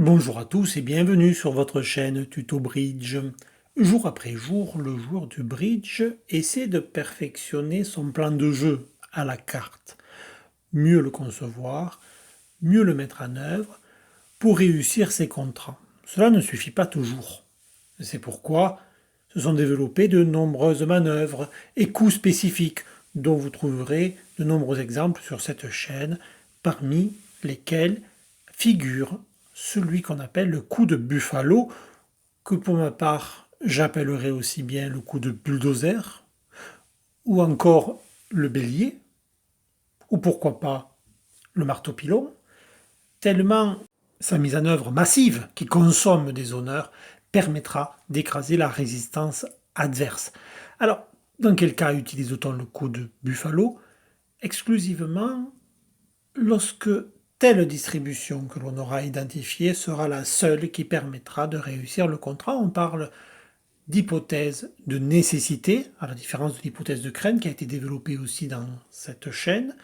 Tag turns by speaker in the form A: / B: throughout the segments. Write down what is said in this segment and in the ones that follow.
A: Bonjour à tous et bienvenue sur votre chaîne Tuto Bridge. Jour après jour, le joueur du bridge essaie de perfectionner son plan de jeu à la carte, mieux le concevoir, mieux le mettre en œuvre pour réussir ses contrats. Cela ne suffit pas toujours. C'est pourquoi se sont développées de nombreuses manœuvres et coups spécifiques dont vous trouverez de nombreux exemples sur cette chaîne, parmi lesquels figure celui qu'on appelle le coup de Buffalo, que pour ma part j'appellerais aussi bien le coup de bulldozer, ou encore le bélier, ou pourquoi pas le marteau-pilon, tellement sa mise en œuvre massive, qui consomme des honneurs, permettra d'écraser la résistance adverse. Alors, dans quel cas utilise-t-on le coup de Buffalo? Exclusivement lorsque telle distribution que l'on aura identifiée sera la seule qui permettra de réussir le contrat. On parle d'hypothèse de nécessité, à la différence de l'hypothèse de Crane qui a été développée aussi dans cette chaîne.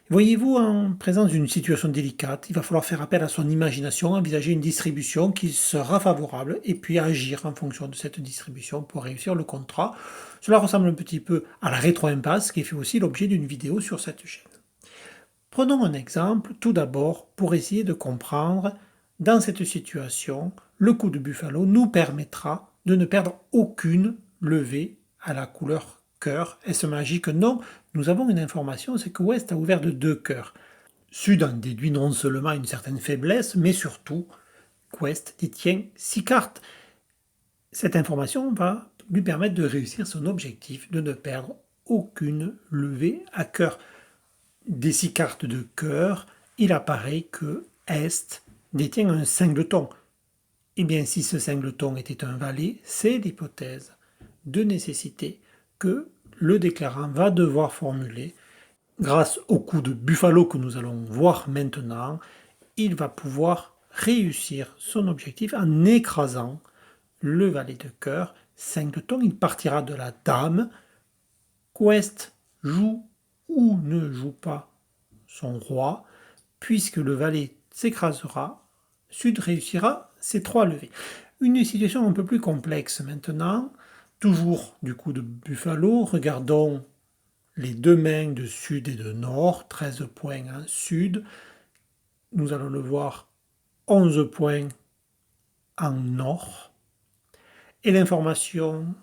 A: Voyez-vous, en présence d'une situation délicate, il va falloir faire appel à son imagination, envisager une distribution qui sera favorable et puis agir en fonction de cette distribution pour réussir le contrat. Cela ressemble un petit peu à la rétro-impasse qui fait aussi l'objet d'une vidéo sur cette chaîne. Prenons un exemple tout d'abord pour essayer de comprendre, dans cette situation, le coup de Buffalo nous permettra de ne perdre aucune levée à la couleur cœur. Est-ce magique? Non, nous avons une information, c'est que West a ouvert de 2 cœurs. Sud en déduit non seulement une certaine faiblesse, mais surtout, West détient 6 cartes. Cette information va lui permettre de réussir son objectif de ne perdre aucune levée à cœur. Des 6 cartes de cœur, il apparaît que Est détient un singleton. Eh bien, si ce singleton était un valet, c'est l'hypothèse de nécessité que le déclarant va devoir formuler. Grâce au coup de Buffalo que nous allons voir maintenant, il va pouvoir réussir son objectif en écrasant le valet de cœur. Singleton, il partira de la dame. Quest joue ou ne joue pas son roi, puisque le valet s'écrasera, Sud réussira ses 3 levées. Une situation un peu plus complexe maintenant, toujours du coup de Buffalo, regardons les 2 mains de Sud et de Nord, 13 points en Sud, nous allons le voir 11 points en Nord, et l'information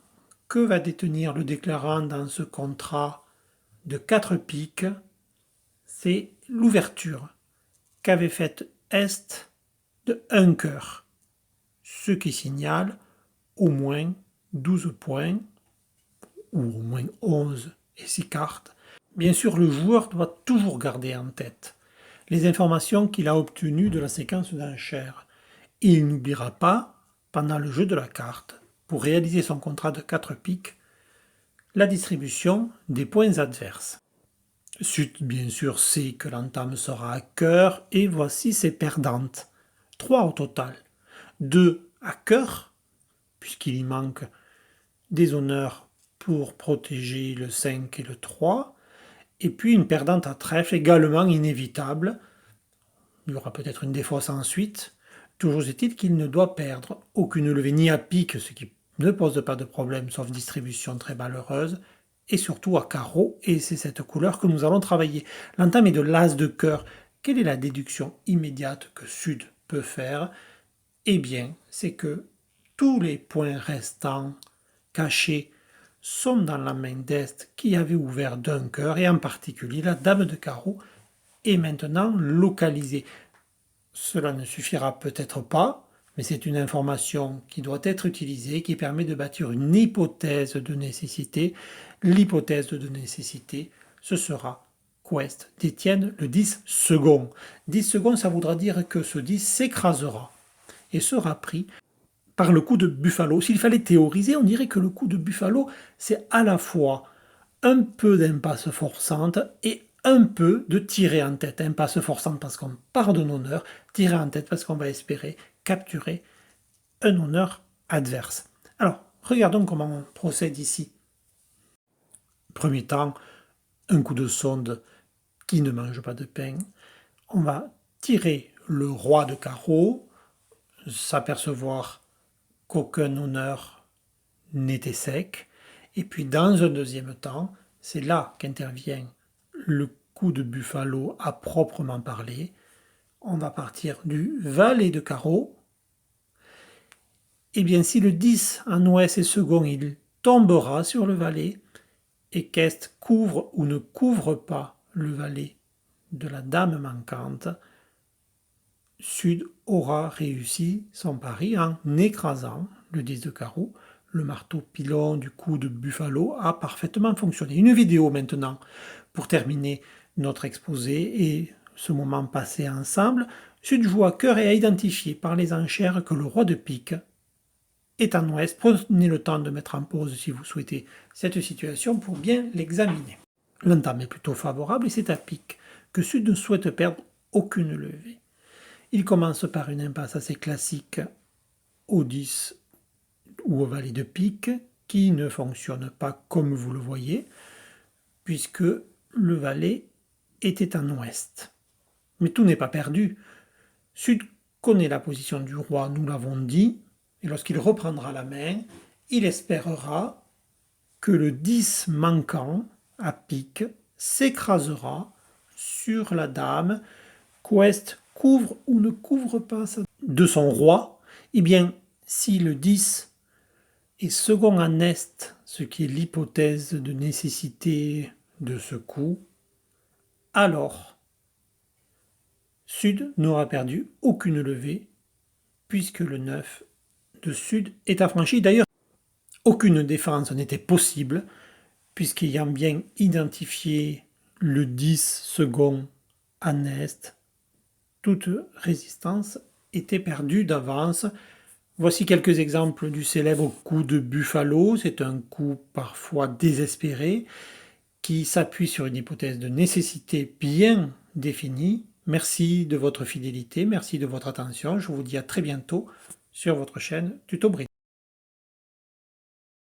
A: que va détenir le déclarant dans ce contrat de 4 piques, c'est l'ouverture qu'avait faite Est de 1 cœur, ce qui signale au moins 12 points, ou au moins 11 et 6 cartes. Bien sûr, le joueur doit toujours garder en tête les informations qu'il a obtenues de la séquence d'enchères. Et il n'oubliera pas, pendant le jeu de la carte, pour réaliser son contrat de 4 piques, la distribution des points adverses. Sud, bien sûr, sait que l'entame sera à cœur, et voici ses perdantes. 3 au total. 2 à cœur, puisqu'il y manque des honneurs pour protéger le 5 et le 3, et puis une perdante à trèfle également inévitable. Il y aura peut-être une défausse ensuite. Toujours est-il qu'il ne doit perdre aucune levée ni à pique, ce qui ne pose pas de problème, sauf distribution très malheureuse, et surtout à carreau, et c'est cette couleur que nous allons travailler. L'entame est de l'as de cœur. Quelle est la déduction immédiate que Sud peut faire? Eh bien, c'est que tous les points restants cachés sont dans la main d'Est qui avait ouvert d'un cœur, et en particulier la dame de carreau est maintenant localisée. Cela ne suffira peut-être pas, mais c'est une information qui doit être utilisée, qui permet de bâtir une hypothèse de nécessité. L'hypothèse de nécessité, ce sera qu'Ouest détienne le 10 secondes. 10 secondes, ça voudra dire que ce 10 s'écrasera et sera pris par le coup de Buffalo. S'il fallait théoriser, on dirait que le coup de Buffalo, c'est à la fois un peu d'impasse forçante et un peu de tirer en tête. Impasse forçante parce qu'on part d'un honneur, tirer en tête parce qu'on va espérer capturer un honneur adverse. Alors, regardons comment on procède ici. Premier temps, un coup de sonde qui ne mange pas de pain. On va tirer le roi de carreau, s'apercevoir qu'aucun honneur n'était sec. Et puis dans un deuxième temps, c'est là qu'intervient le coup de buffalo à proprement parler. On va partir du valet de carreau. Et bien si le 10 en ouest est second, il tombera sur le valet. Et qu'est couvre ou ne couvre pas le valet de la dame manquante, Sud aura réussi son pari en écrasant le 10 de carreau. Le marteau pilon du coup de buffalo a parfaitement fonctionné. Une vidéo maintenant pour terminer notre exposé et ce moment passé ensemble. Sud joue à cœur et a identifié par les enchères que le roi de pique est en ouest. Prenez le temps de mettre en pause si vous souhaitez cette situation pour bien l'examiner. L'entame est plutôt favorable et c'est à pique que Sud ne souhaite perdre aucune levée. Il commence par une impasse assez classique au 10 ou au valet de pique qui ne fonctionne pas comme vous le voyez puisque le valet était en ouest. Mais tout n'est pas perdu. Sud connaît la position du roi, nous l'avons dit, et lorsqu'il reprendra la main, il espérera que le 10 manquant à pique s'écrasera sur la dame qu'ouest couvre ou ne couvre pas de son roi. Eh bien, si le 10 est second en est, ce qui est l'hypothèse de nécessité de ce coup, alors Sud n'aura perdu aucune levée puisque le 9 de Sud est affranchi. D'ailleurs, aucune défense n'était possible puisqu'ayant bien identifié le 10 second en est, toute résistance était perdue d'avance. Voici quelques exemples du célèbre coup de buffalo. C'est un coup parfois désespéré qui s'appuie sur une hypothèse de nécessité bien définie. Merci de votre fidélité, merci de votre attention. Je vous dis à très bientôt sur votre chaîne Tuto Bridge.